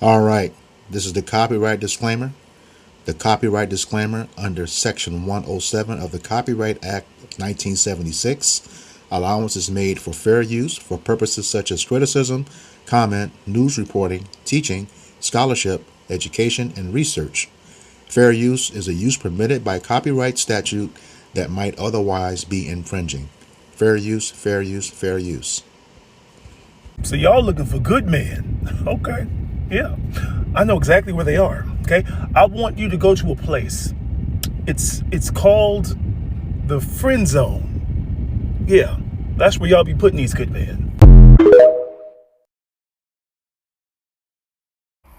All right, this is the copyright disclaimer. The copyright disclaimer under Section 107 of the Copyright Act of 1976. Allowance is made for fair use for purposes such as criticism, comment, news reporting, teaching, scholarship, education, and research. Fair use is a use permitted by copyright statute that might otherwise be infringing. Fair use, fair use, fair use. So y'all looking for good men. Okay. Yeah. I know exactly where they are. Okay. I want you to go to a place. It's called the friend zone. Yeah. That's where y'all be putting these good men.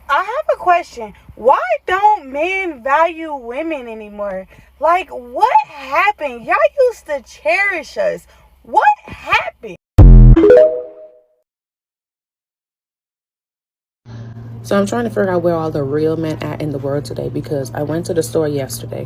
I have a question. Why don't men value women anymore? Like, what happened? Y'all used to cherish us. What happened? So I'm trying to figure out where all the real men at in the world today, because I went to the store yesterday,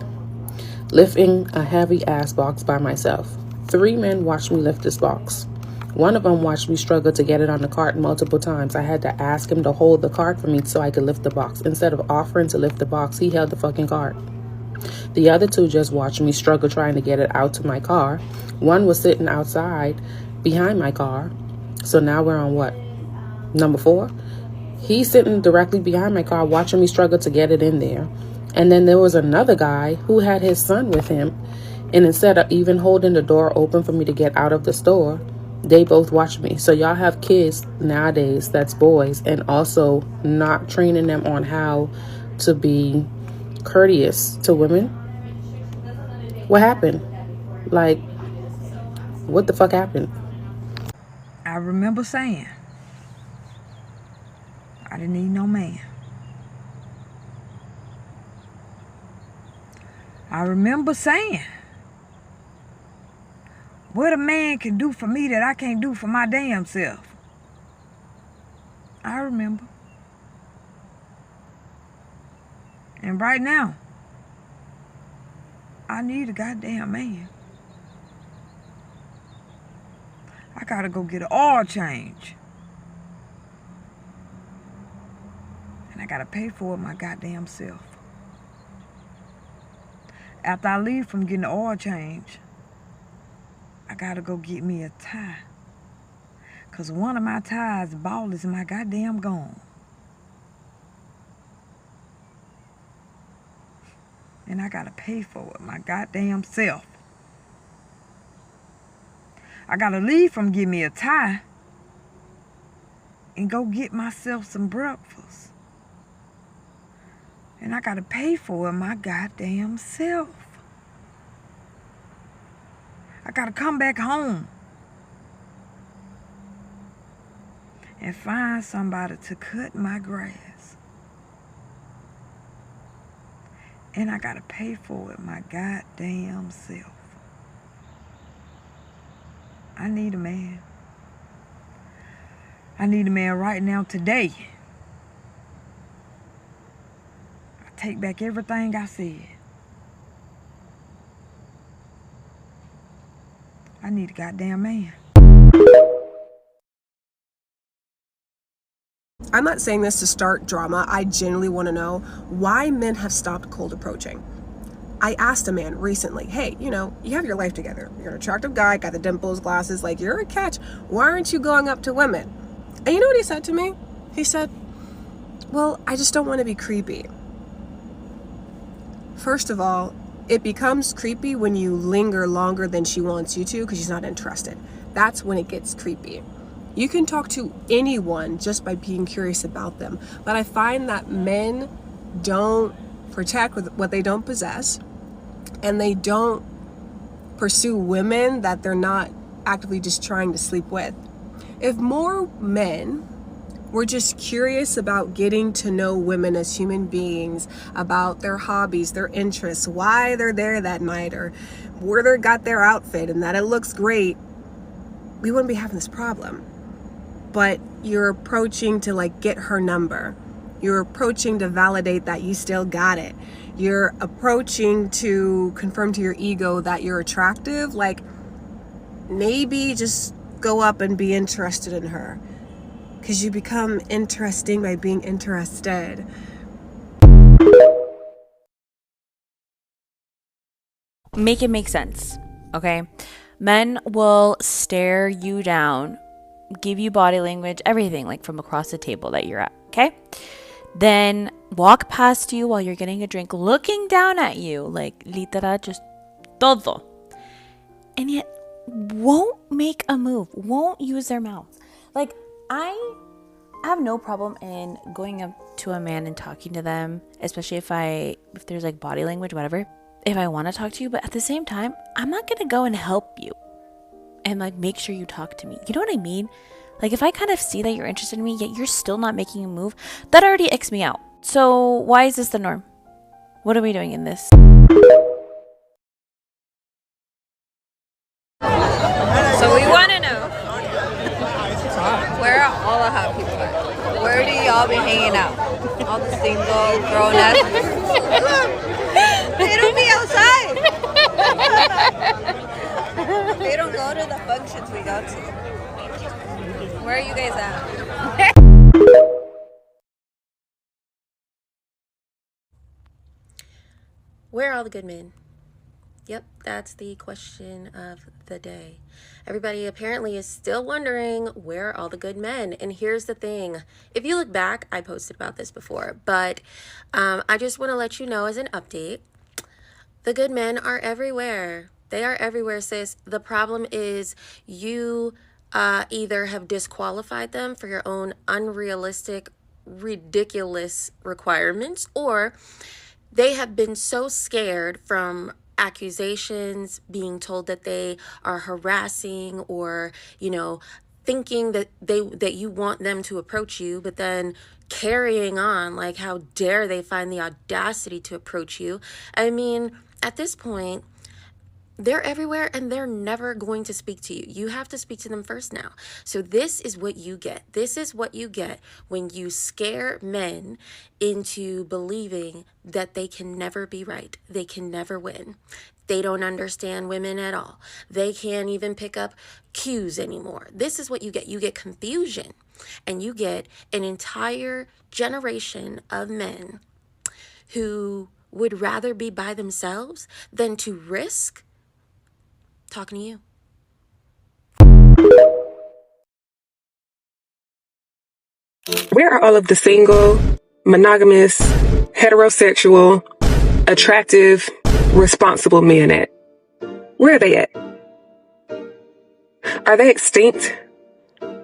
lifting a heavy ass box by myself. 3 men watched me lift this box. One of them watched me struggle to get it on the cart multiple times. I had to ask him to hold the cart for me so I could lift the box. Instead of offering to lift the box, he held the fucking cart. The other 2 just watched me struggle trying to get it out to my car. One was sitting outside behind my car. So now we're on what? Number 4? He's sitting directly behind my car watching me struggle to get it in there. And then there was another guy who had his son with him. And instead of even holding the door open for me to get out of the store, they both watch me. So y'all have kids nowadays that's boys, and also not training them on how to be courteous to women. What happened? Like, what the fuck happened? I remember saying, I didn't need no man. I remember saying, what a man can do for me that I can't do for my damn self. I remember. And right now, I need a goddamn man. I gotta go get an oil change. And I gotta pay for it my goddamn self. After I leave from getting the oil change, I gotta go get me a tie. Cause one of my ties ball is my goddamn gone. And I gotta pay for it my goddamn self. I gotta leave from getting me a tie and go get myself some breakfast. And I gotta pay for it my goddamn self. I gotta come back home and find somebody to cut my grass. And I gotta pay for it my goddamn self. I need a man. I need a man right now, today. I take back everything I said. I need a goddamn man. I'm not saying this to start drama. I genuinely want to know why men have stopped cold approaching. I asked a man recently, hey, you have your life together. You're an attractive guy, got the dimples, glasses, like you're a catch. Why aren't you going up to women? And you know what he said to me? He said, well, I just don't want to be creepy. First of all, it becomes creepy when you linger longer than she wants you to because she's not interested. That's when it gets creepy. You can talk to anyone just by being curious about them. But I find that men don't protect with what they don't possess, and they don't pursue women that they're not actively just trying to sleep with. If more men were just curious about getting to know women as human beings, about their hobbies, their interests, why they're there that night, or where they got their outfit and that it looks great, we wouldn't be having this problem. But you're approaching to get her number. You're approaching to validate that you still got it. You're approaching to confirm to your ego that you're attractive. Maybe just go up and be interested in her. because you become interesting by being interested. Make it make sense, okay? Men will stare you down, give you body language, everything, like from across the table that you're at, okay? Then walk past you while you're getting a drink, looking down at you, like literal, just todo. And yet won't make a move, won't use their mouth. Like, I have no problem in going up to a man and talking to them, especially if there's like body language, whatever, if I want to talk to you. But at the same time, I'm not gonna go and help you and like make sure you talk to me. You know what I mean? Like, if I kind of see that you're interested in me, yet you're still not making a move, that already icks me out. So why is this the norm? What are we doing in this? So we want to know, where are all the hot people at? Where do y'all be hanging out? All the single, grown-ass. They don't be outside. They don't go to the functions we go to. Where are you guys at? Where are all the good men? Yep, that's the question of the day. Everybody apparently is still wondering, where are all the good men? And here's the thing. If you look back, I posted about this before, but I just want to let you know as an update, the good men are everywhere. They are everywhere, sis. The problem is you either have disqualified them for your own unrealistic, ridiculous requirements, or they have been so scared from accusations, being told that they are harassing, or, you know, thinking that you want them to approach you, but then carrying on like, how dare they find the audacity to approach you. I mean, at this point, they're everywhere and they're never going to speak to you. You have to speak to them first now. So this is what you get. This is what you get when you scare men into believing that they can never be right. They can never win. They don't understand women at all. They can't even pick up cues anymore. This is what you get. You get confusion, and you get an entire generation of men who would rather be by themselves than to risk talking to you. Where are all of the single, monogamous, heterosexual, attractive, responsible men at? Where are they at? Are they extinct?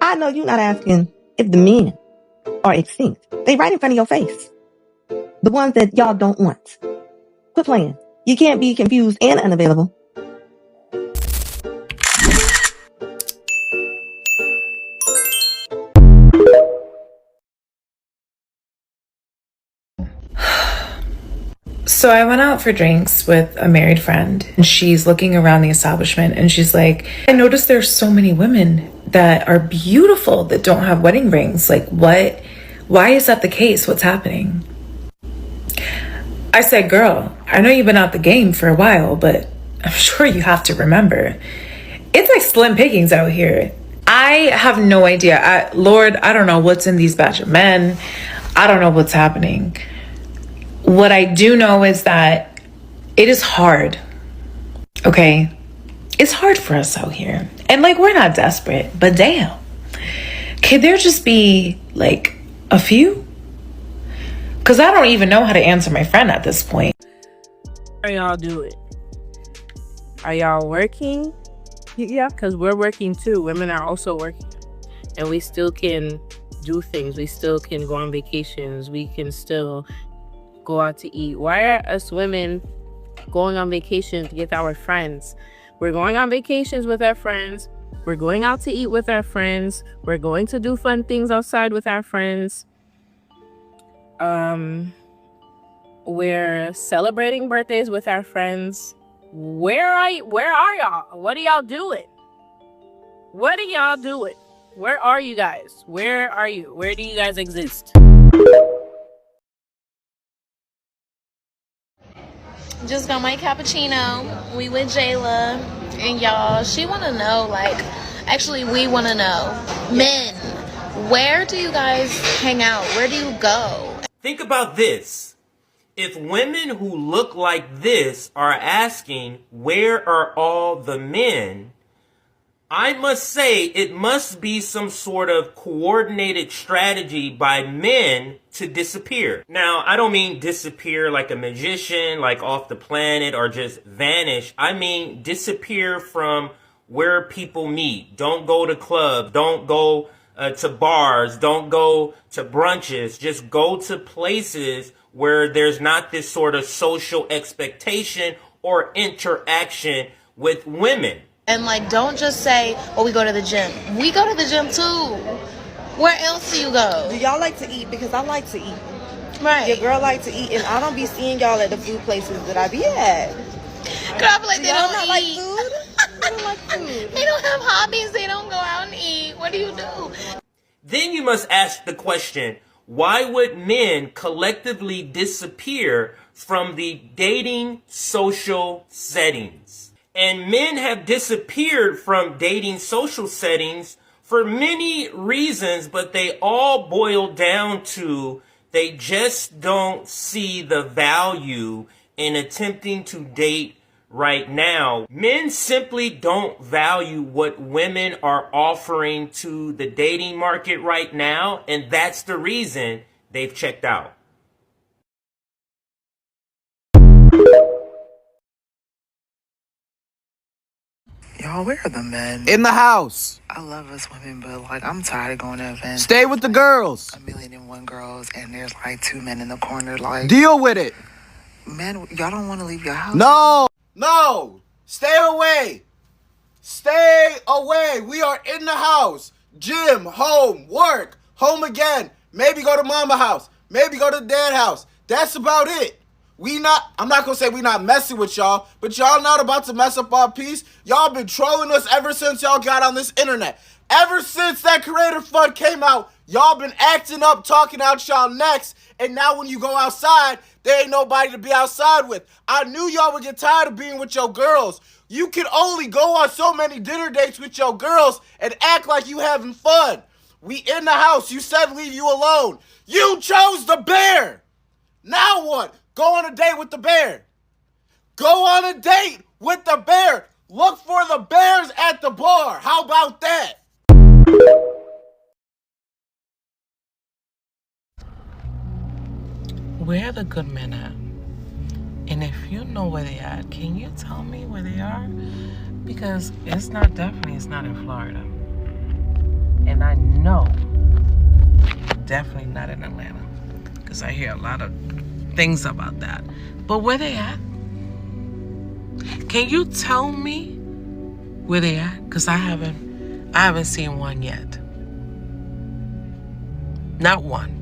I know you're not asking if the men are extinct. They right in front of your face. The ones that y'all don't want. Quit playing. You can't be confused and unavailable. So I went out for drinks with a married friend, and she's looking around the establishment and she's like, I noticed there's so many women that are beautiful that don't have wedding rings. Like, what? Why is that the case? What's happening? I said, girl, I know you've been out the game for a while, but I'm sure you have to remember, it's like slim pickings out here. I have no idea. Lord, I don't know what's in these batch of men. I don't know what's happening. What I do know is that it is hard. Okay? It's hard for us out here. And like, we're not desperate, but damn. Could there just be like a few? Because I don't even know how to answer my friend at this point. How y'all do it? Are y'all working? Yeah, because we're working too. Women are also working. And we still can do things. We still can go on vacations. We can still go out to eat. Why are us women going on vacations with our friends? We're going on vacations with our friends. We're going out to eat with our friends. We're going to do fun things outside with our friends. We're celebrating birthdays with our friends. Where are y'all? What are y'all doing? What are y'all doing? Where are you guys? Where are you? Where do you guys exist? Just got my cappuccino. We with Jayla, and y'all, she want to know, like, actually we want to know, men, Where do you guys hang out? Where do you go? Think about this. If women who look like this are asking, where are all the men? I must say it must be some sort of coordinated strategy by men to disappear. Now, I don't mean disappear like a magician, like off the planet or just vanish. I mean disappear from where people meet. Don't go to clubs. Don't go to bars. Don't go to brunches. Just go to places where there's not this sort of social expectation or interaction with women. And like, don't just say, oh, we go to the gym. We go to the gym too. Where else do you go? Do y'all like to eat? Because I like to eat. Right. Your girl like to eat, and I don't be seeing y'all at the food places that I be at. Girl, I feel like Do they y'all don't not eat. like food? They don't like food. They don't have hobbies. They don't go out and eat. What do you do? Then you must ask the question, why would men collectively disappear from the dating social settings? And men have disappeared from dating social settings for many reasons, but they all boil down to they just don't see the value in attempting to date right now. Men simply don't value what women are offering to the dating market right now, and that's the reason they've checked out. Y'all, where are the men? In the house. I love us women, but like I'm tired of going to events. Stay with the girls. 1,000,001 girls, and there's like 2 men in the corner. Like, deal with it. Man, y'all don't want to leave your house. No. Stay away. Stay away. We are in the house. Gym, home, work, home again. Maybe go to mama house. Maybe go to dad house. That's about it. I'm not gonna say we not messing with y'all, but y'all not about to mess up our peace. Y'all been trolling us ever since y'all got on this internet. Ever since that Creator Fund came out, y'all been acting up, talking out y'all necks, and now when you go outside, there ain't nobody to be outside with. I knew y'all would get tired of being with your girls. You can only go on so many dinner dates with your girls and act like you having fun. We in the house. You said leave you alone. You chose the bear. Now what? Go on a date with the bear. Go on a date with the bear. Look for the bears at the bar. How about that? Where are the good men at? And if you know where they at, can you tell me where they are? Because it's not in Florida. And I know definitely not in Atlanta. Because I hear a lot of things about that. But where they at? Can you tell me where they at? Because I haven't seen one yet. Not one.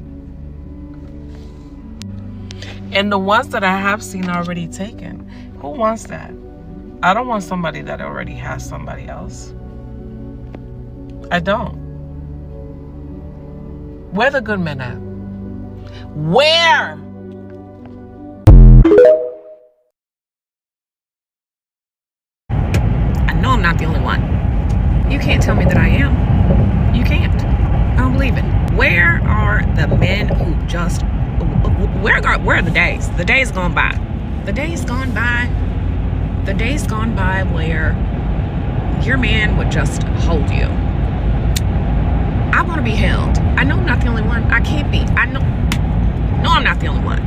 And the ones that I have seen already taken, who wants that? I don't want somebody that already has somebody else. I don't. Where the good men at? Where? I know I'm not the only one. You can't tell me that I am. You can't. I don't believe it. Where are the men who just... Where are the days? The days gone by. The days gone by. The days gone by where your man would just hold you. I want to be held. I know I'm not the only one. I can't be. I know I'm not the only one.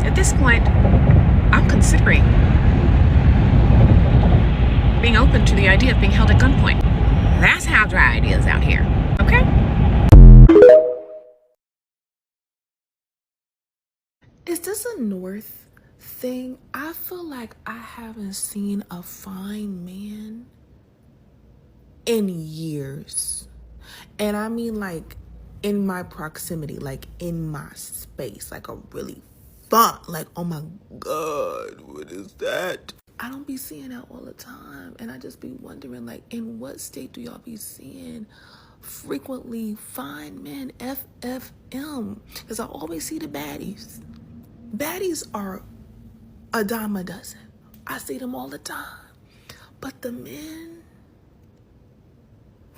At this point, I'm considering being open to the idea of being held at gunpoint. That's how dry it is out here. Okay? Is this a North thing? I feel like I haven't seen a fine man in years. And I mean like in my proximity, like in my space, like a really fun, like, oh my God, what is that? I don't be seeing that all the time. And I just be wondering, like, in what state do y'all be seeing frequently fine men, FFM? Because I always see the baddies. Baddies are a dime a dozen. I see them all the time. But the men,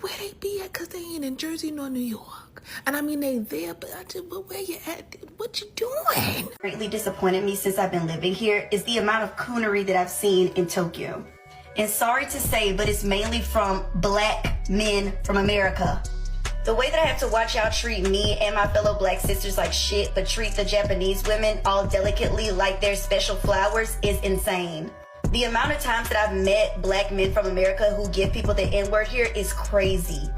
where they be at? Cause they ain't in Jersey nor New York. And I mean, they there, but but where you at? What you doing? Greatly disappointed me since I've been living here is the amount of coonery that I've seen in Tokyo. And sorry to say, but it's mainly from black men from America. The way that I have to watch y'all treat me and my fellow black sisters like shit, but treat the Japanese women all delicately like they're special flowers is insane. The amount of times that I've met black men from America who give people the N-word here is crazy.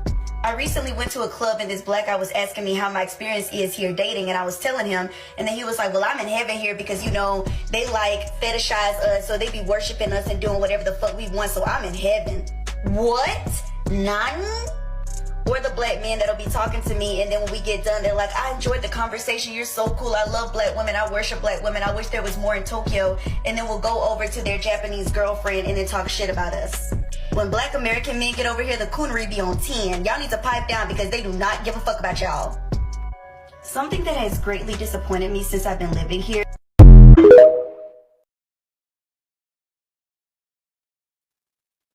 I recently went to a club and this black guy was asking me how my experience is here dating, and I was telling him, and then he was like, well, I'm in heaven here because, you know, they like fetishize us, so they be worshiping us and doing whatever the fuck we want, so I'm in heaven. What? None? Or the black men that'll be talking to me, and then when we get done, they're like, I enjoyed the conversation, you're so cool, I love black women, I worship black women, I wish there was more in Tokyo, and then we'll go over to their Japanese girlfriend and then talk shit about us. When black American men get over here, the coonery be on 10. Y'all need to pipe down because they do not give a fuck about y'all. Something that has greatly disappointed me since I've been living here.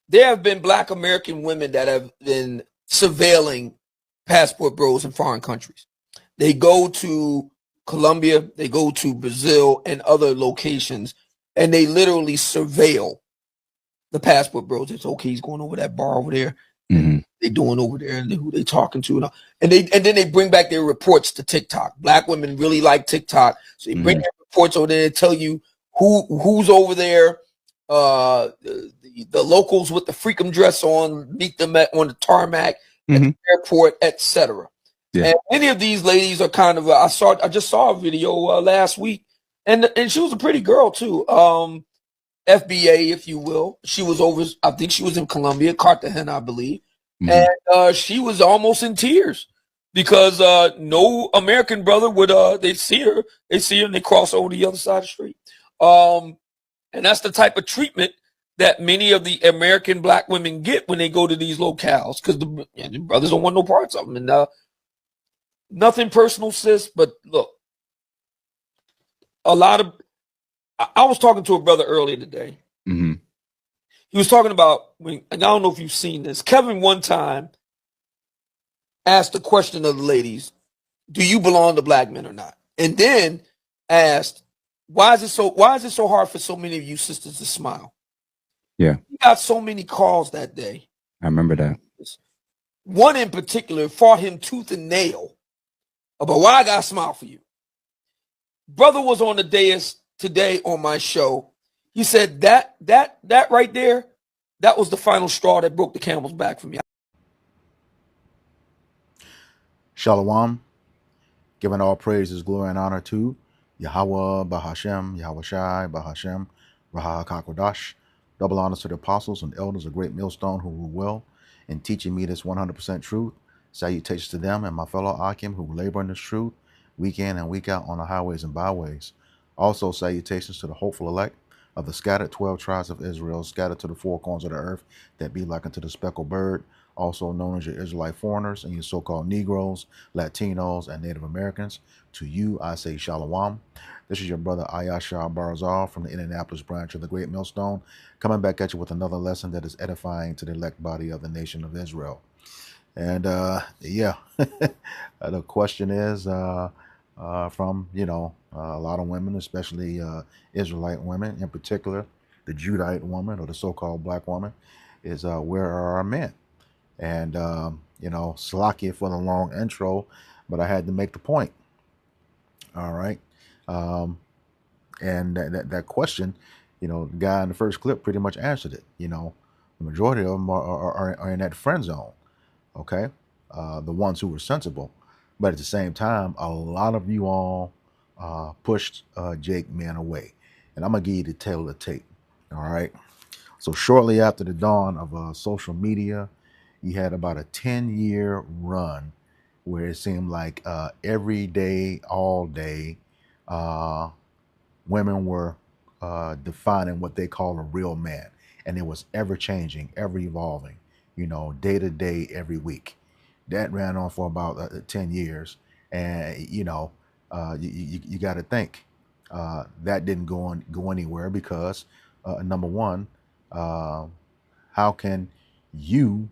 There have been black American women that have been surveilling passport bros in foreign countries. They go to Colombia, they go to Brazil and other locations, and they literally surveil the passport bros. It's okay, he's going over that bar over there. They doing over there and who they talking to, and then they bring back their reports to TikTok. Black women really like TikTok, so they bring their reports over there and tell you who's over there. The locals with the freakum dress on, meet them on the tarmac at the airport, etc. And many of these ladies are kind of I just saw a video last week, and she was a pretty girl too. FBA, if you will. She was over, I think she was in Colombia, Cartagena, I believe. And she was almost in tears because no American brother would they see her and they cross over the other side of the street. And that's the type of treatment that many of the American black women get when they go to these locales, because the brothers don't want no parts of them. And nothing personal, sis, but look, I was talking to a brother earlier today. He was talking about, and I don't know if you've seen this, Kevin one time asked the question of the ladies, do you belong to black men or not? And then asked, why is it so hard for so many of you sisters to smile? Yeah. We got so many calls that day. I remember that. One in particular fought him tooth and nail about why I got to smile for you. Brother was on the dais today on my show. He said that right there, that was the final straw that broke the camel's back for me. Shalom. Giving all praises, glory, and honor to Yahweh, Bahashem, Yahweh Shai, Bahashem, Raha Kakodash. Double honors to the apostles and elders of Great Millstone who rule well in teaching me this 100% truth. Salutations to them and my fellow Akim who labor in this truth week in and week out on the highways and byways. Also salutations to the hopeful elect of the scattered 12 tribes of Israel, scattered to the four corners of the earth, that be like unto the speckled bird, also known as your Israelite foreigners and your so-called Negroes, Latinos, and Native Americans. To you, I say Shalom. This is your brother Ayashar Barazal from the Indianapolis branch of the Great Millstone, coming back at you with another lesson that is edifying to the elect body of the nation of Israel. And the question is from, a lot of women, especially Israelite women in particular, the Judite woman or the so-called black woman, is where are our men? And, Slakia for the long intro, but I had to make the point. All right. And that question, the guy in the first clip pretty much answered it. The majority of them are in that friend zone. Okay. The ones who were sensible. But at the same time, a lot of you all pushed Jake men away. And I'm going to give you the tail of the tape. All right. So shortly after the dawn of social media, you had about a 10-year run where it seemed like every day, all day, women were defining what they call a real man. And it was ever changing, ever evolving, day to day, every week. That ran on for about 10 years. And, you got to think that didn't go anywhere because, number one, how can you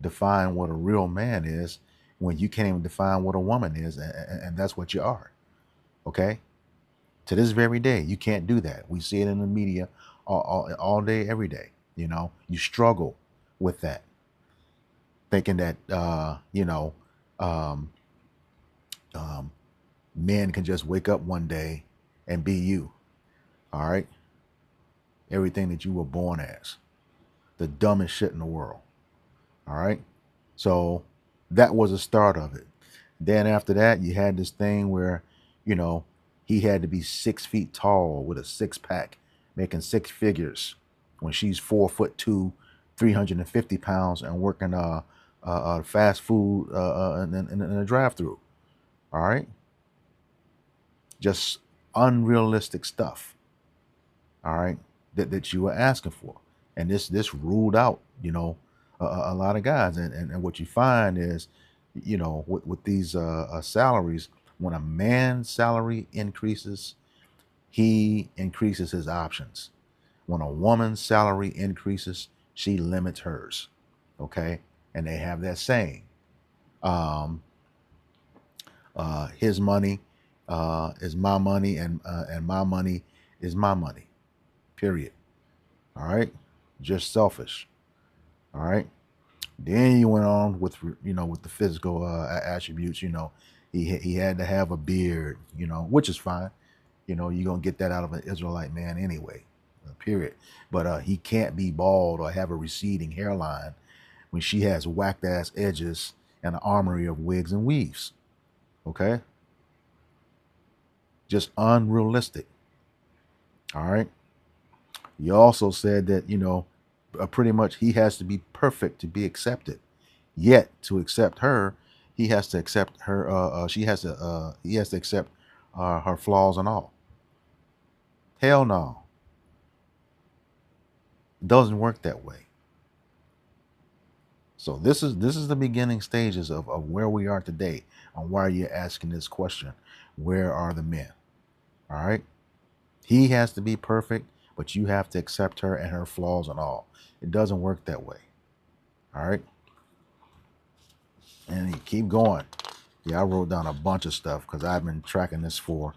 define what a real man is when you can't even define what a woman is, and that's what you are. Okay? To this very day, you can't do that. We see it in the media all day, every day. You know, you struggle with that, thinking that men can just wake up one day and be you. All right, everything that you were born as, the dumbest shit in the world. All right, so that was the start of it. Then after that, you had this thing where, he had to be 6 feet tall with a six pack, making six figures when she's 4'2", 350 pounds, and working fast food in a drive-through. All right, just unrealistic stuff. All right, that you were asking for, and this ruled out, a lot of guys, and what you find is, with these salaries, when a man's salary increases, he increases his options. When a woman's salary increases, she limits hers. Okay, and they have that saying, his money is my money, and my money is my money. Period. All right, just selfish. All right. Then you went on with with the physical attributes. He had to have a beard. Which is fine. You're gonna get that out of an Israelite man anyway. Period. But he can't be bald or have a receding hairline when she has whacked ass edges and an armory of wigs and weaves. Okay. Just unrealistic. All right. You also said that, pretty much he has to be perfect to be accepted. Yet to accept her, he has to accept her. He has to accept her flaws and all. Hell no. It doesn't work that way. So this is the beginning stages of where we are today, on why you're asking this question. Where are the men? All right. He has to be perfect, but you have to accept her and her flaws and all. It doesn't work that way. All right. And you keep going. Yeah, I wrote down a bunch of stuff because I've been tracking this for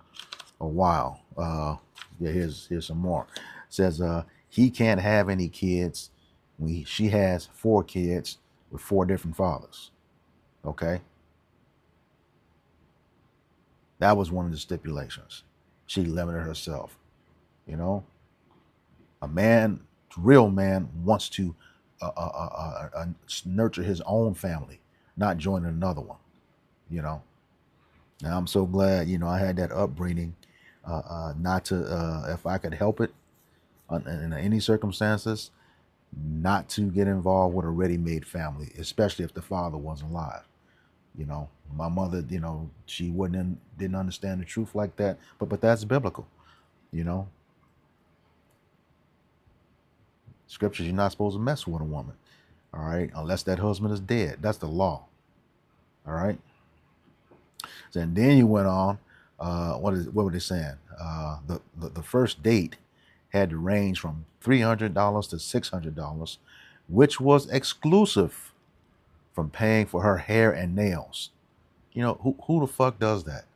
a while. Here's some more. It says he can't have any kids. She has 4 kids with 4 different fathers. Okay. That was one of the stipulations. She limited herself. A man, real man, wants to nurture his own family, not join another one. Now I'm so glad, I had that upbringing, not to, if I could help it, in any circumstances, not to get involved with a ready-made family, especially if the father wasn't alive. My mother, she didn't understand the truth like that, but that's biblical. Scriptures, you're not supposed to mess with a woman. All right, unless that husband is dead. That's the law. All right. And then you went on. What were they saying? The first date had to range from $300 to $600, which was exclusive from paying for her hair and nails. Who the fuck does that?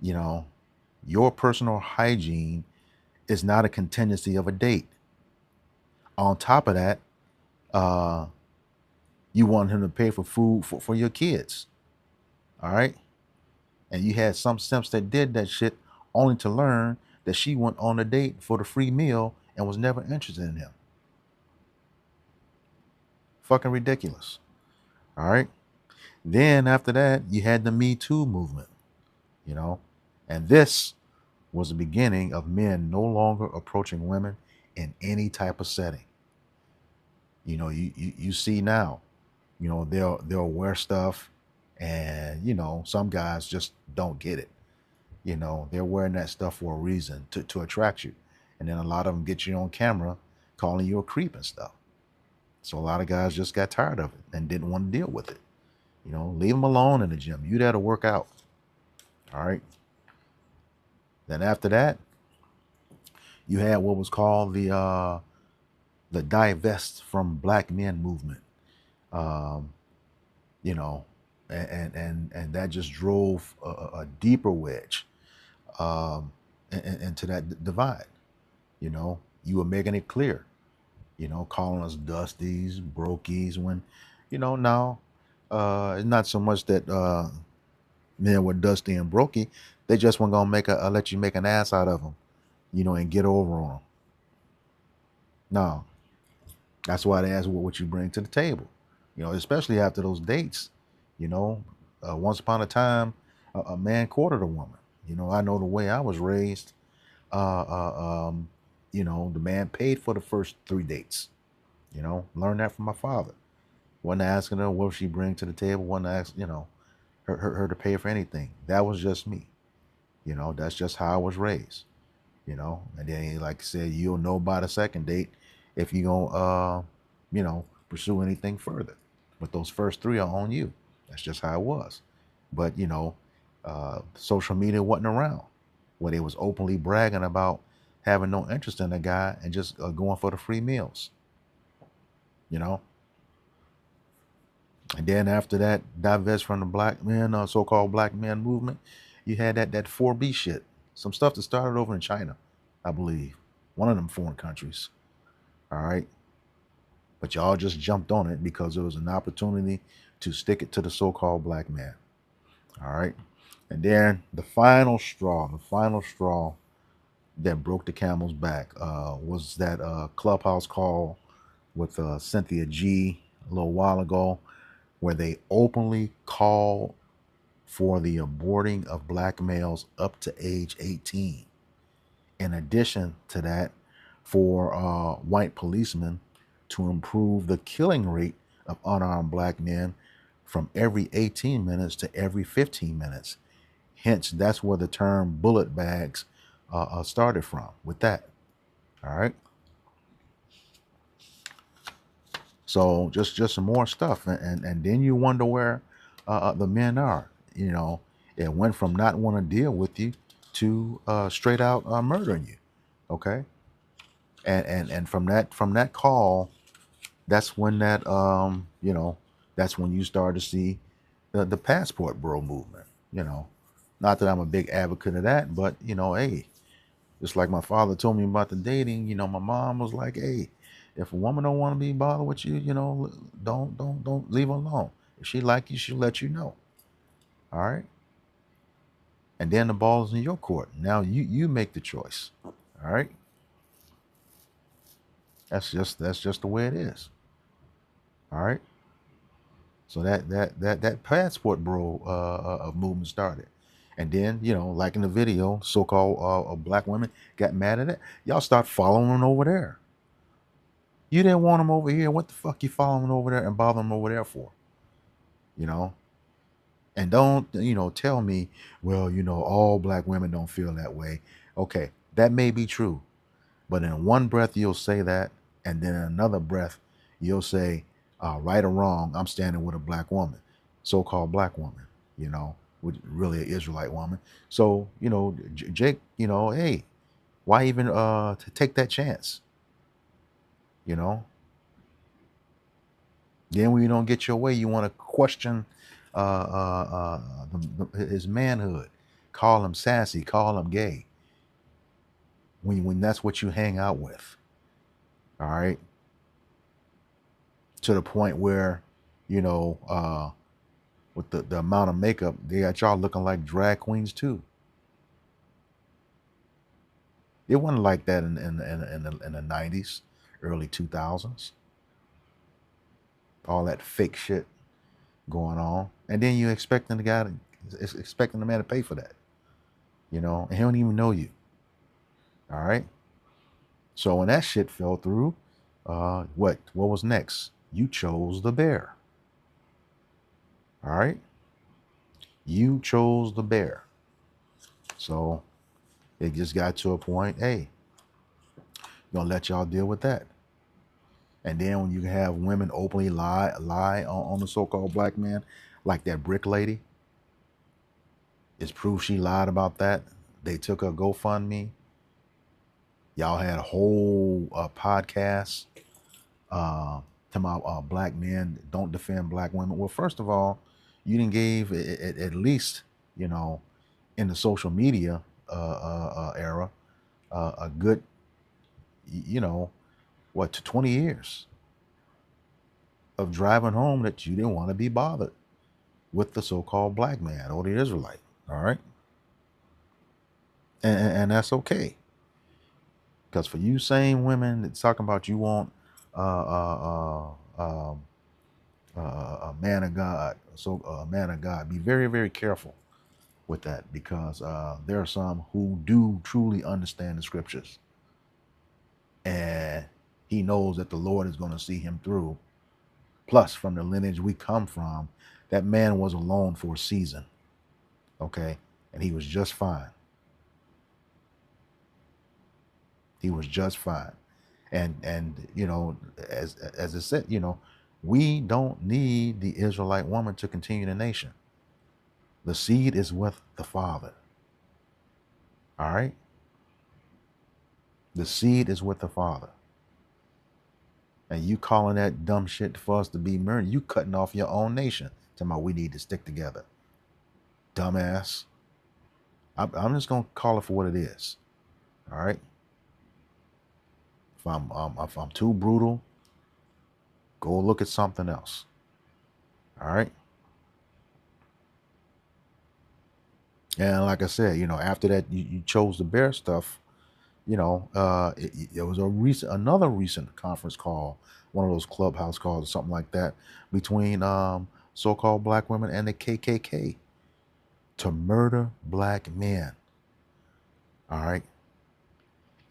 Your personal hygiene is not a contingency of a date. On top of that, you want him to pay for food for your kids. All right. And you had some simps that did that shit only to learn that she went on a date for the free meal and was never interested in him. Fucking ridiculous. All right. Then after that, you had the Me Too movement, and this was the beginning of men no longer approaching women in any type of setting. You see now, they'll wear stuff, and some guys just don't get it. They're wearing that stuff for a reason, to attract you, and then a lot of them get you on camera calling you a creep and stuff. So a lot of guys just got tired of it and didn't want to deal with it. Leave them alone in the gym. You there to work out. All right. Then after that, you had what was called the divest from black men movement. Um, you know, and that just drove a deeper wedge into that divide. You know, you were making it clear, you know, calling us dusties, brokies, when, you know, now it's not so much that men were dusty and brokey. They just weren't gonna let you make an ass out of them, you know, and get over on them. No, that's why they ask what you bring to the table, you know, especially after those dates. You know, once upon a time, a man courted a woman. You know, I know the way I was raised. Uh, you know, the man paid for the first 3 dates. You know, learned that from my father. Wasn't asking her what she bring to the table. Wasn't asking, you know, her to pay for anything. That was just me. You know, that's just how I was raised. You know, and then like I said, you'll know by the second date if you gonna you know, pursue anything further. But those first 3 are on you. That's just how it was. But you know, social media wasn't around where they was openly bragging about having no interest in a guy and just going for the free meals. You know, and then after that, divest from the black men, so-called black men movement, you had that 4B shit. Some stuff that started over in China, I believe. One of them foreign countries. All right. But y'all just jumped on it because it was an opportunity to stick it to the so-called black man. All right. And then the final straw that broke the camel's back was that Clubhouse call with Cynthia G a little while ago, where they openly call for the aborting of black males up to age 18. In addition to that, for white policemen to improve the killing rate of unarmed black men from every 18 minutes to every 15 minutes. Hence, that's where the term bullet bags started from, with that. All right. So just some more stuff, and then you wonder where the men are. You know, it went from not want to deal with you to straight out murdering you. Okay, and from that call, that's when that you know, that's when you start to see the passport bro movement. You know, not that I'm a big advocate of that, but you know, hey, just like my father told me about the dating. You know, my mom was like, hey, if a woman don't want to be bothered with you, you know, don't leave her alone. If she like you, she'll let you know. All right. And then the ball's in your court. Now you make the choice. All right. That's just the way it is. All right. So that passport bro movement started. And then, you know, like in the video, so-called black women got mad at it. Y'all start following them over there. You didn't want them over here. What the fuck you following them over there and bother them over there for? You know? And don't, you know, tell me, well, you know, all black women don't feel that way. Okay, that may be true. But in one breath, you'll say that. And then in another breath, you'll say, right or wrong, I'm standing with a black woman, so-called black woman, you know, with really an Israelite woman. So, you know, Jake, you know, hey, why even to take that chance? You know? Then when you don't get your way, you want to question his manhood, call him sassy, call him gay. When that's what you hang out with. All right. To the point where, you know, with the amount of makeup, they got y'all looking like drag queens too. It wasn't like that in the 90s, early 2000s. All that fake shit going on, and then you expecting the man to pay for that, you know, and he don't even know you. All right. So when that shit fell through, what was next? You chose the bear. All right. You chose the bear. So it just got to a point, hey, gonna let y'all deal with that. And then when you have women openly lie on the so-called black man, like that brick lady, it's proof she lied about that. They took a GoFundMe. Y'all had a whole podcast To my black men don't defend black women. Well, first of all, you didn't gave at least, you know, in the social media era, a good, you know, what, to 20 years of driving home that you didn't want to be bothered with the so-called black man or the Israelite. All right. And that's okay. Because for you same women that's talking about you want a man of God, so a man of God, be very, very careful with that, because there are some who do truly understand the scriptures, and he knows that the Lord is going to see him through. Plus, from the lineage we come from, that man was alone for a season, okay, and he was just fine. He was just fine. And you know, as I said, you know, we don't need the Israelite woman to continue the nation. The seed is with the Father. All right? The seed is with the Father. And you calling that dumb shit for us to be murdered, you cutting off your own nation. Talking about we need to stick together. Dumbass. I'm just going to call it for what it is. All right? If I'm too brutal, go look at something else. All right? And like I said, you know, after that, you chose the bear stuff. You know, it was another recent conference call, one of those clubhouse calls or something like that, between so-called black women and the KKK to murder black men. All right.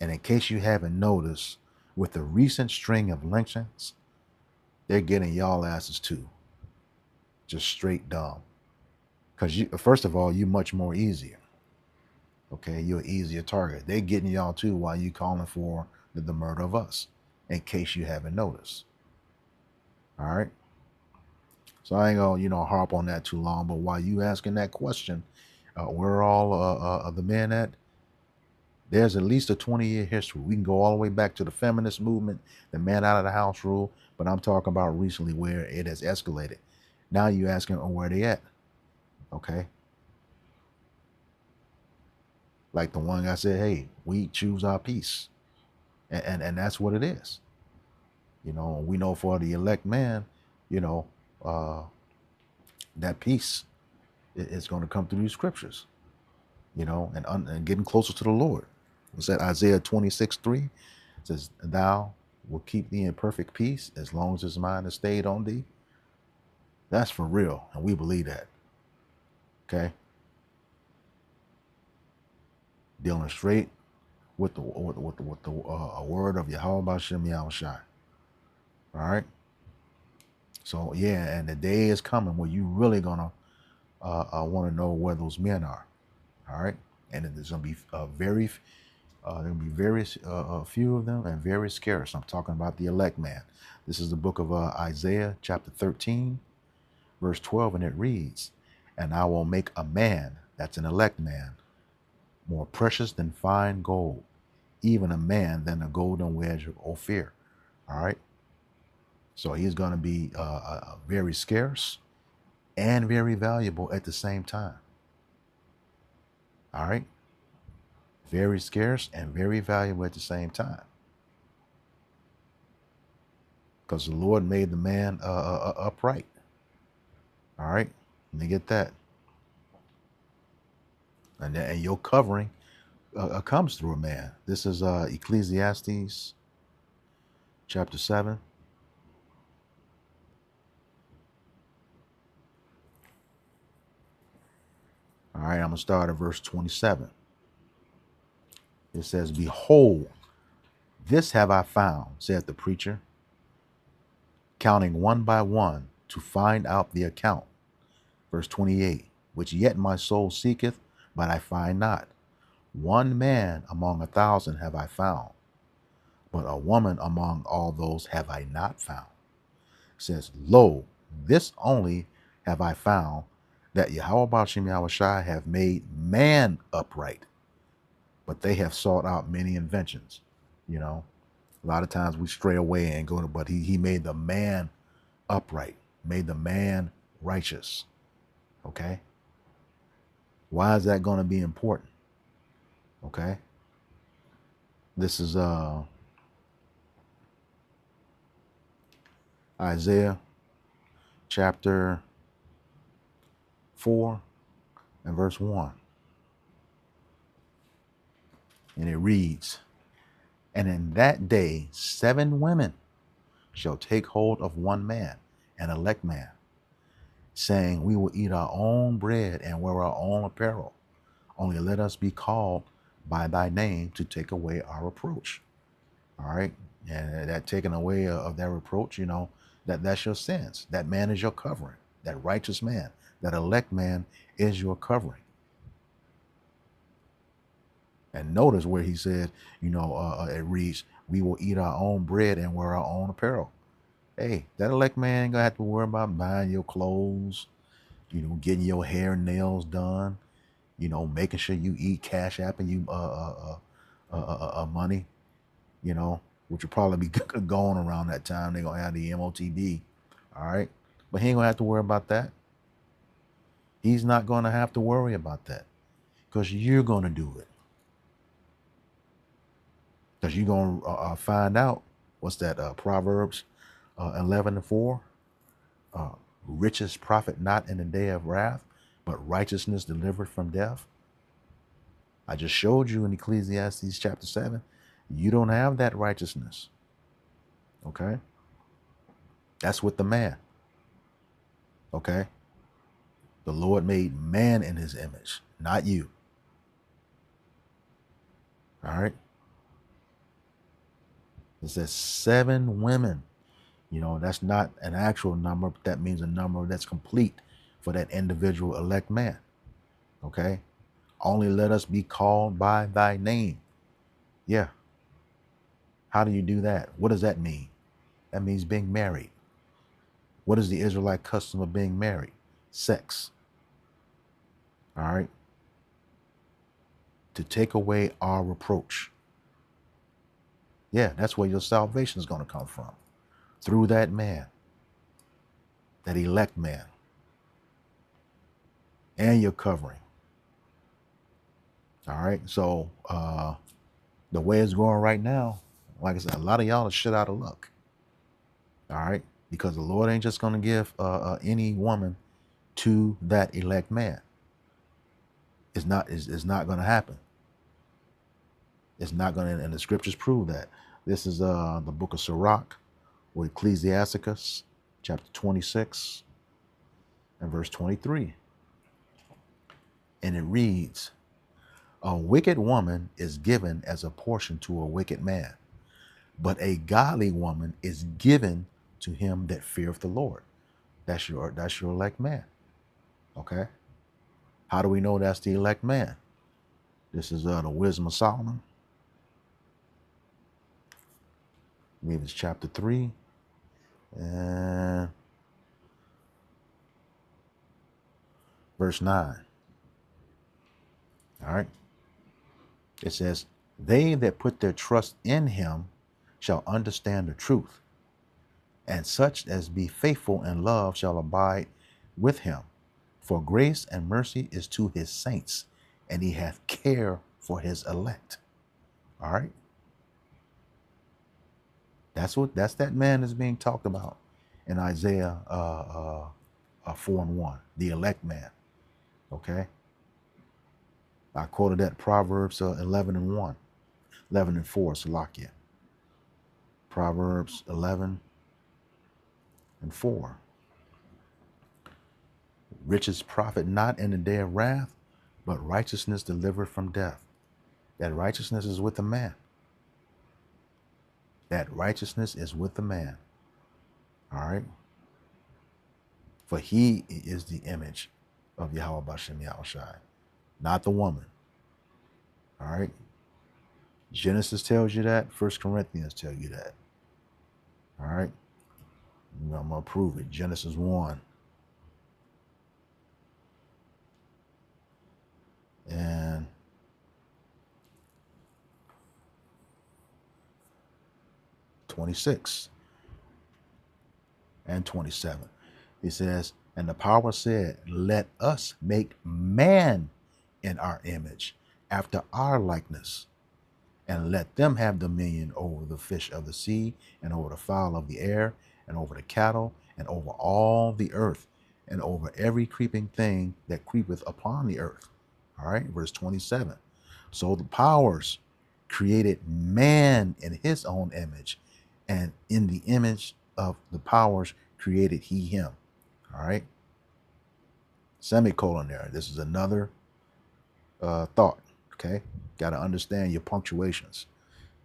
And in case you haven't noticed, with the recent string of lynchings, they're getting y'all asses too. Just straight dumb. Because you, first of all, you're much more easier. Okay, you're an easier target. They're getting y'all too while you calling for the murder of us, in case you haven't noticed. All right. So I ain't gonna, you know, harp on that too long. But while you asking that question, where are all the men at? There's at least a 20-year history. We can go all the way back to the feminist movement, the man out of the house rule. But I'm talking about recently where it has escalated. Now you asking where they at? Okay. Like the one guy said, hey, we choose our peace. And that's what it is. You know, we know for the elect man, you know, that peace is going to come through these scriptures, you know, and getting closer to the Lord. Was that Isaiah 26:3? It says, thou will keep thee in perfect peace as long as his mind is stayed on thee. That's for real. And we believe that. Okay. Dealing straight with the word of Yahweh B'Shem Yahushai. All right. So yeah, and the day is coming where you really gonna want to know where those men are. All right, and there's gonna be very few of them and very scarce. I'm talking about the elect man. This is the book of Isaiah, chapter 13, verse 12, and it reads, "And I will make a man, that's an elect man, more precious than fine gold, even a man than a golden wedge of Ophir." All right. So he's going to be very scarce and very valuable at the same time. All right. Very scarce and very valuable at the same time. Because the Lord made the man upright. All right. Let me get that. And your covering comes through a man. This is Ecclesiastes chapter 7. All right, I'm going to start at verse 27. It says, "Behold, this have I found, said the preacher, counting one by one to find out the account." Verse 28, "Which yet my soul seeketh, but I find not. One man among 1,000 have I found, but a woman among all those have I not found. It says, lo, this only have I found, that Yahweh B'Shem Yahushai have made man upright, but they have sought out many inventions." You know, A lot of times we stray away and go to, but he made the man upright, made the man righteous. Okay. Why is that going to be important? Okay. This is Isaiah chapter 4 and verse 1. And it reads, "And in that day 7 women shall take hold of one man, an elect man, saying, we will eat our own bread and wear our own apparel. Only let us be called by thy name to take away our reproach." All right. And that taking away of that reproach, you know, that's your sins. That man is your covering. That righteous man, that elect man is your covering. And notice where he said, you know, it reads, we will eat our own bread and wear our own apparel. Hey, that elect man ain't gonna have to worry about buying your clothes, you know, getting your hair and nails done, you know, making sure you eat, cash apping you money, you know, which will probably be going around that time. They're gonna have the MOTB. All right. But he ain't gonna have to worry about that. He's not gonna have to worry about that because you're gonna do it. Because you're going to find out, what's that, Proverbs 11:4? Riches profit not in the day of wrath, but righteousness delivered from death. I just showed you in Ecclesiastes chapter 7, you don't have that righteousness. Okay? That's with the man. Okay? The Lord made man in his image, not you. All right? It says 7 women. You know, that's not an actual number, but that means a number that's complete for that individual elect man. Okay? Only let us be called by thy name. Yeah. How do you do that? What does that mean? That means being married. What is the Israelite custom of being married? Sex. All right? To take away our reproach. Yeah, that's where your salvation is going to come from. Through that man, that elect man, and your covering. All right. So the way it's going right now, like I said, a lot of y'all are shit out of luck. All right. Because the Lord ain't just going to give any woman to that elect man. It's not going to happen. It's not going to, and the scriptures prove that. This is the book of Sirach, or Ecclesiasticus, chapter 26 and verse 23. And it reads, "A wicked woman is given as a portion to a wicked man, but a godly woman is given to him that feareth the Lord." That's your elect man. Okay. How do we know that's the elect man? This is the Wisdom of Solomon. I believe it's chapter 3 and verse 9. All right. It says, "They that put their trust in him shall understand the truth, and such as be faithful in love shall abide with him. For grace and mercy is to his saints, and he hath care for his elect." All right. That's that man that's being talked about in Isaiah 4:1, the elect man. Okay. I quoted that Proverbs 11:1, 11:4, Salakia. Proverbs 11:4. Riches profit not in the day of wrath, but righteousness delivered from death. That righteousness is with the man. That righteousness is with the man. All right. For he is the image of Yahweh Bashem Yahushai, not the woman. All right. Genesis tells you that. 1 Corinthians tell you that. All right. I'm going to prove it. Genesis 1. And 26 and 27. He says, and the power said, let us make man in our image, after our likeness, and let them have dominion over the fish of the sea, and over the fowl of the air, and over the cattle, and over all the earth, and over every creeping thing that creepeth upon the earth. All right, verse 27. So the powers created man in his own image, and in the image of the powers created he him. All right. Semicolon there. This is another thought. Okay. Got to understand your punctuations.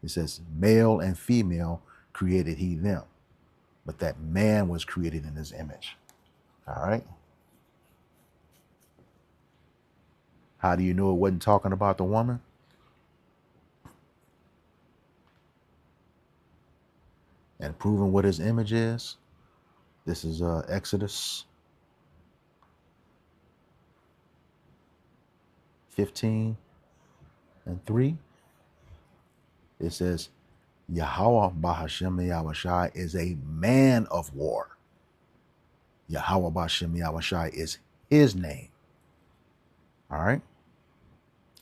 It says male and female created he them, but that man was created in his image. All right. How do you know it wasn't talking about the woman? And proving what his image is. This is Exodus 15 and 3. It says, Yahweh Bahashem Yahushai is a man of war. Yahweh Bahashem Yahushai is his name. All right.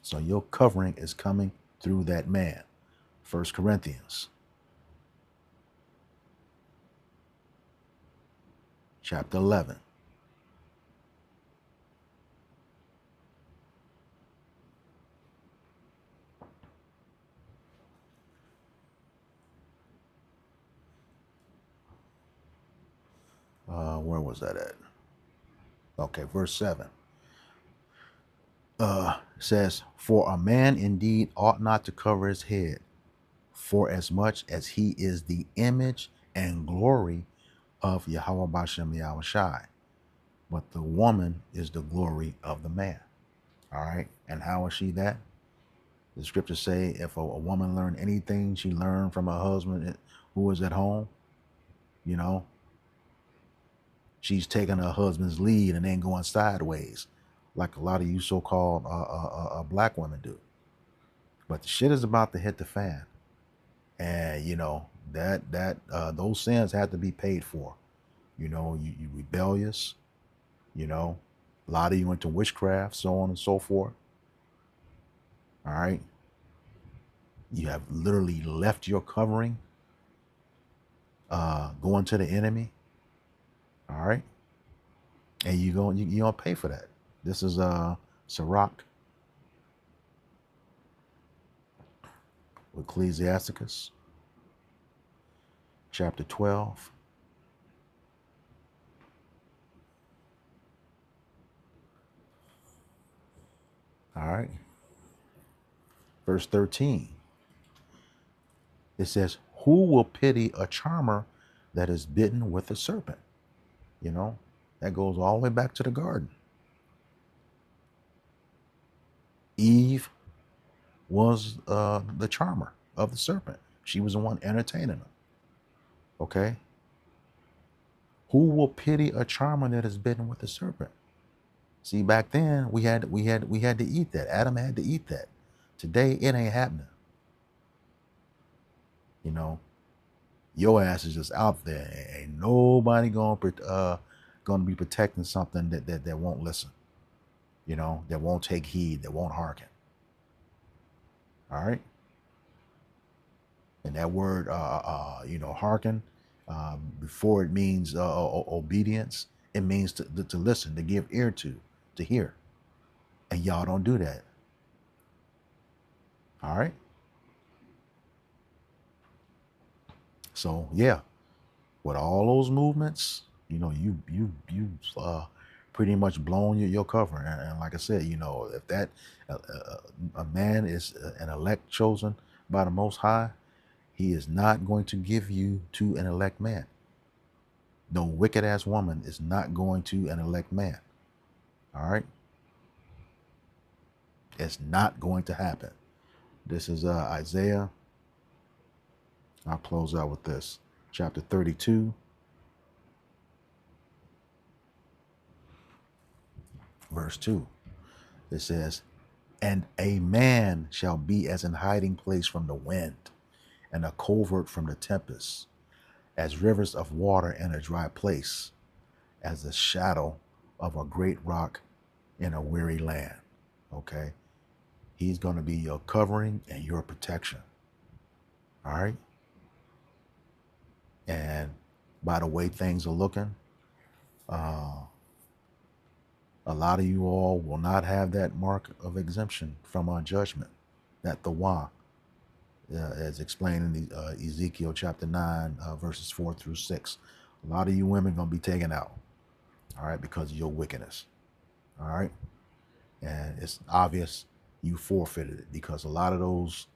So your covering is coming through that man. 1 Corinthians chapter 11. Where was that at? Okay, verse 7. Says, for a man indeed ought not to cover his head, for as much as he is the image and glory of Yahweh Bashem Yahushai, but the woman is the glory of the man. All right, and how is she that? The scriptures say, if a woman learned anything she learned from her husband who was at home, you know, she's taking her husband's lead and then going sideways, like a lot of you so-called black women do. But the shit is about to hit the fan, and you know that those sins have to be paid for. You know, you rebellious. You know, a lot of you into witchcraft, so on and so forth. All right, you have literally left your covering, going to the enemy. All right, and you gonna pay for that. This is Sirach, Ecclesiasticus, chapter 12. All right, verse 13. It says, "Who will pity a charmer that is bitten with a serpent?" You know, that goes all the way back to the garden. Eve was the charmer of the serpent. She was the one entertaining him. Okay. Who will pity a charmer that is bitten with a serpent? See, back then we had to eat that. Adam had to eat that. Today it ain't happening. You know, your ass is just out there. Ain't nobody gonna be protecting something that won't listen. You know, that won't take heed, that won't hearken. All right. And that word, you know, hearken, before it means obedience, it means to listen, to give ear to hear. And y'all don't do that. All right. So yeah, with all those movements, you know, you pretty much blown your cover. And like I said, you know, if that a man is an elect chosen by the Most High, he is not going to give you to an elect man. No wicked ass woman is not going to an elect man. All right. It's not going to happen. This is Isaiah. I'll close out with this. Chapter 32. Verse 2. It says, "And a man shall be as an hiding place from the wind, and a covert from the tempest, as rivers of water in a dry place, as the shadow of a great rock in a weary land. Okay? He's going to be your covering and your protection. All right? And by the way things are looking, a lot of you all will not have that mark of exemption from our judgment, that the Wa, as explained in the, Ezekiel chapter 9, verses 4 through 6. A lot of you women going to be taken out, all right, because of your wickedness, all right? And it's obvious you forfeited it, because a lot of those,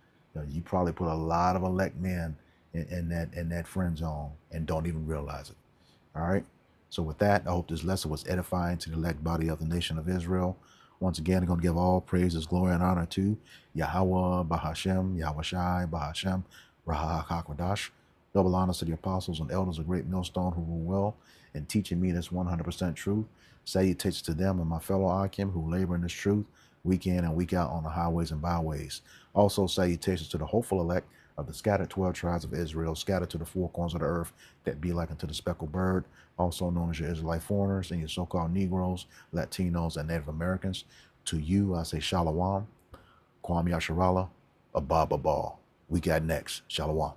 you probably put a lot of elect men in that friend zone and don't even realize it, all right? So with that, I hope this lesson was edifying to the elect body of the nation of Israel. Once again, I'm going to give all praises, glory, and honor to Yahweh, Bahashem, Yahweh Shai, Bahashem, Rahah HaKadosh. Double honors to the apostles and elders of Great Millstone who rule well in teaching me this 100% truth. Salutations to them and my fellow Akim who labor in this truth week in and week out on the highways and byways. Also, salutations to the hopeful elect of the scattered 12 tribes of Israel, scattered to the four corners of the earth, that be like unto the speckled bird, also known as your Israelite foreigners and your so-called Negroes, Latinos, and Native Americans. To you, I say Shalom, Kwame Yasharala, Abba Babal. We got next. Shalom.